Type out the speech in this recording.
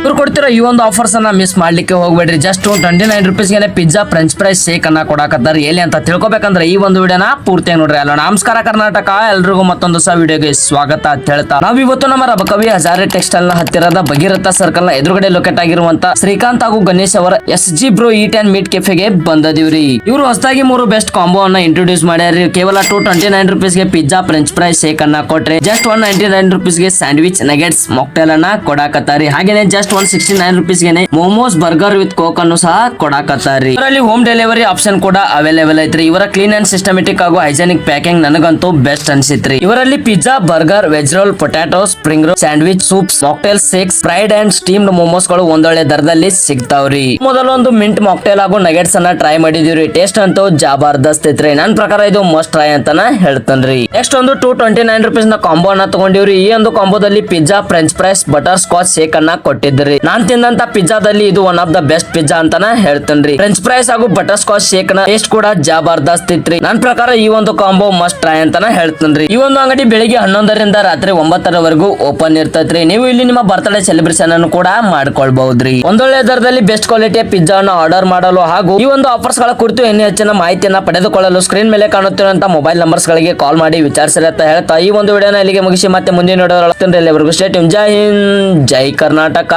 ಇವ್ರು ಕೊಡ್ತಿರೋ ಈ ಒಂದು ಆಫರ್ಸ್ ಅನ್ನ ಮಿಸ್ ಮಾಡ್ಲಿಕ್ಕೆ ಹೋಗ್ಬೇಡ್ರಿ. ಜಸ್ಟ್ 29 ರೂಪೀಸ್ಗೆ ಪಿಜ್ಜಾ ಫ್ರೆಂಚ್ ಫ್ರೈಸ್ ಶೇಕ್ ಅನ್ನ ಕೊಡಾಕತ್ತಾರ. ಎಲ್ಲಿ ಅಂತ ತಿಳ್ಕೊಬೇಕಂದ್ರೆ ಈ ಒಂದು ವಿಡಿಯೋನ ಪೂರ್ತಿಯಾಗಿ ನೋಡ್ರಿ. ಅಲ್ಲ ನಮಸ್ಕಾರ ಕರ್ನಾಟಕ, ಎಲ್ರಿಗೂ ಮತ್ತೊಂದು ಹೊಸ ವಿಡಿಯೋಗೆ ಸ್ವಾಗತ ಅಂತ ಹೇಳ್ತಾ ನಾವ್ ಇವತ್ತು ನಮ್ಮ ರಬಕವಿ ಹಜಾರೆ ಟೆಕ್ಸ್ಟೈಲ್ ನ ಹತ್ತಿರದ ಭಗೀರಥ ಸರ್ಕಲ್ ನ ಎದುರುಗಡೆ ಲೊಕೇಟ್ ಆಗಿರುವಂತ ಶ್ರೀಕಾಂತ್ ಹಾಗೂ ಗಣೇಶ್ ಅವರ SG bro eat and meet ಕೆಫೆಗೆ ಬಂದದಿವ್ರಿ. ಇವರು ಹೊಸದಾಗಿ 3 ಬೆಸ್ಟ್ ಕಾಂಬೋ ಅನ್ನ ಇಂಟ್ರೊಡ್ಯೂಸ್ ಮಾಡ್ಯಾರಿ. ಕೇವಲ 229 ರೂಪೀಸ್ಗೆ ಪಿಜ್ಜಾ ಫ್ರೆಂಚ್ ಫ್ರೈಸ್ ಶೇಕ್ ಅನ್ನ ಕೊಟ್ರೆ ಜಸ್ಟ್ 199 ರೂಪೀಸ್ಗೆ ಸ್ಯಾಂಡ್ವಿಚ್ ನಗೆಟ್ಸ್ ಮಾಕ್ಟೇಲ್ ಅನ್ನ ಕೊಡಾಕತ್ತಾರಿ. ಹಾಗೇನೆ ಜಸ್ಟ್ 169 ರೂಪೀಸ್ಗೆ ಮೋಮೋಸ್ ಬರ್ಗರ್ ವಿತ್ ಕೋಕ್ ಅನ್ನು ಸಹ ಕೊಡಾಕತ್ತಾರಿ. ಇವರಲ್ಲಿ ಹೋಮ್ ಡೆಲಿವರಿ ಆಪ್ಷನ್ ಕೂಡ ಅವೈಲೇಬಲ್ ಐತ್ರಿ. ಇವರ ಕ್ಲೀನ್ ಅಂಡ್ ಸಿಸ್ಟಮೆಟಿಕ್ ಹಾಗೂ ಹೈಜೆನಿಕ್ ಪ್ಯಾಕಿಂಗ್ ನನಗಂತೂ ಬೆಸ್ಟ್ ಅನ್ಸಿತ್ರಿ. ಇವರಲ್ಲಿ pizza, burger, veg roll, potato, spring roll, sandwich, soups, mocktail, shakes, fried and steamed momos ಗಳು ಒಂದೊಳ್ಳೆ ದರದಲ್ಲಿ ಸಿಗ್ತಾವ್ರಿ. ಮೊದಲೊಂದು ಮಿಂಟ್ ಮಾಕ್ಟೇಲ್ ಹಾಗೂ ನಗೆಟ್ಸ್ ಅನ್ನ ಟ್ರೈ ಮಾಡಿದಿವ್ರಿ. ಟೇಸ್ಟ್ ಅಂತೂ ಜಬರ್ದಸ್ತ್ ಐತ್ರಿ. ನನ್ ಪ್ರಕಾರ ಇದು ಮಸ್ಟ್ ಟ್ರೈ ಅಂತಾನ ಹೇಳ್ತೇನ್ರಿ. ನೆಕ್ಸ್ಟ್ ಒಂದು 229 ರೂಪೀಸ್ ನ ಕಾಂಬೋ ಅನ್ನ ತಗೊಂಡಿವ್ರಿ. ಈ ಒಂದು ಕಾಂಬೋದಲ್ಲಿ pizza, French fries, butter scotch shake ಅನ್ನ ಕೊಟ್ಟಿದ್ರಿ. ನಾನ್ ತಿಂದಂತ ಪಿಜ್ಜಾದಲ್ಲಿ ಇದು one of the best pizza ಅಂತಾನ ಹೇಳ್ತೇನ್ರಿ. ಫ್ರೆಂಚ್ ಫ್ರೈಸ್ ಹಾಗೂ ಬಟರ್ ಸ್ಕಾಚ್ ಶೇಕ್ ನ ಟೇಸ್ಟ್ ಕೂಡ ಜಬರ್ದಸ್ತ್ ಇತ್ರಿ. ನನ್ ಪ್ರಕಾರ ಈ ಒಂದು ಕಾಂಬೋ ಮಸ್ಟ್ ಟ್ರೈ ಅಂತಾನ ಹೇಳ್ತೇನ್ರಿ. ಈ ಒಂದು ಅಂಗಡಿ ಬೆಳಿಗ್ಗೆ 11ರಿಂದ ರಾತ್ರಿ 9ರವರೆಗೂ ಓಪನ್ ಇರ್ತೈತ್ರಿ. ನೀವು ಇಲ್ಲಿ ನಿಮ್ಮ ಬರ್ತ್ಡೇ ಸೆಲೆಬ್ರೇಷನ್ ಅನ್ನು ಕೂಡ ಮಾಡ್ಕೊಳ್ಬಹುದ್ರಿ. ಒಂದೊಳ್ಳೆ ದರದಲ್ಲಿ ಬೆಸ್ಟ್ ಕ್ವಾಲಿಟಿಯ ಪಿಜ್ಜಾ ಅನ್ನು ಆರ್ಡರ್ ಮಾಡಲು ಹಾಗೂ ಈ ಒಂದು ಆಫರ್ಸ್ ಗಳ ಕುರಿತು ಇನ್ನೂ ಹೆಚ್ಚಿನ ಮಾಹಿತಿಯನ್ನ ಪಡೆದುಕೊಳ್ಳಲು ಸ್ಕ್ರೀನ್ ಮೇಲೆ ಕಾಣುತ್ತಿರುವಂತಹ ಮೊಬೈಲ್ ನಂಬರ್ಸ್ ಗಳಿಗೆ ಕಾಲ್ ಮಾಡಿ ವಿಚಾರಿಸಿರಿ ಅಂತ ಹೇಳ್ತಾ ಈ ಒಂದು ವಿಡಿಯೋನ ಇಲ್ಲಿಗೆ ಮುಗಿಸಿ ಮತ್ತೆ ಮುಂದಿನ ವಿಡಿಯೋದಲ್ಲಿ ಎಲ್ಲರಿಗೂ ಸ್ಟೇ ಟ್ಯೂನ್. ಜೈ ಹಿಂದ್, ಜೈ ಕರ್ನಾಟಕ.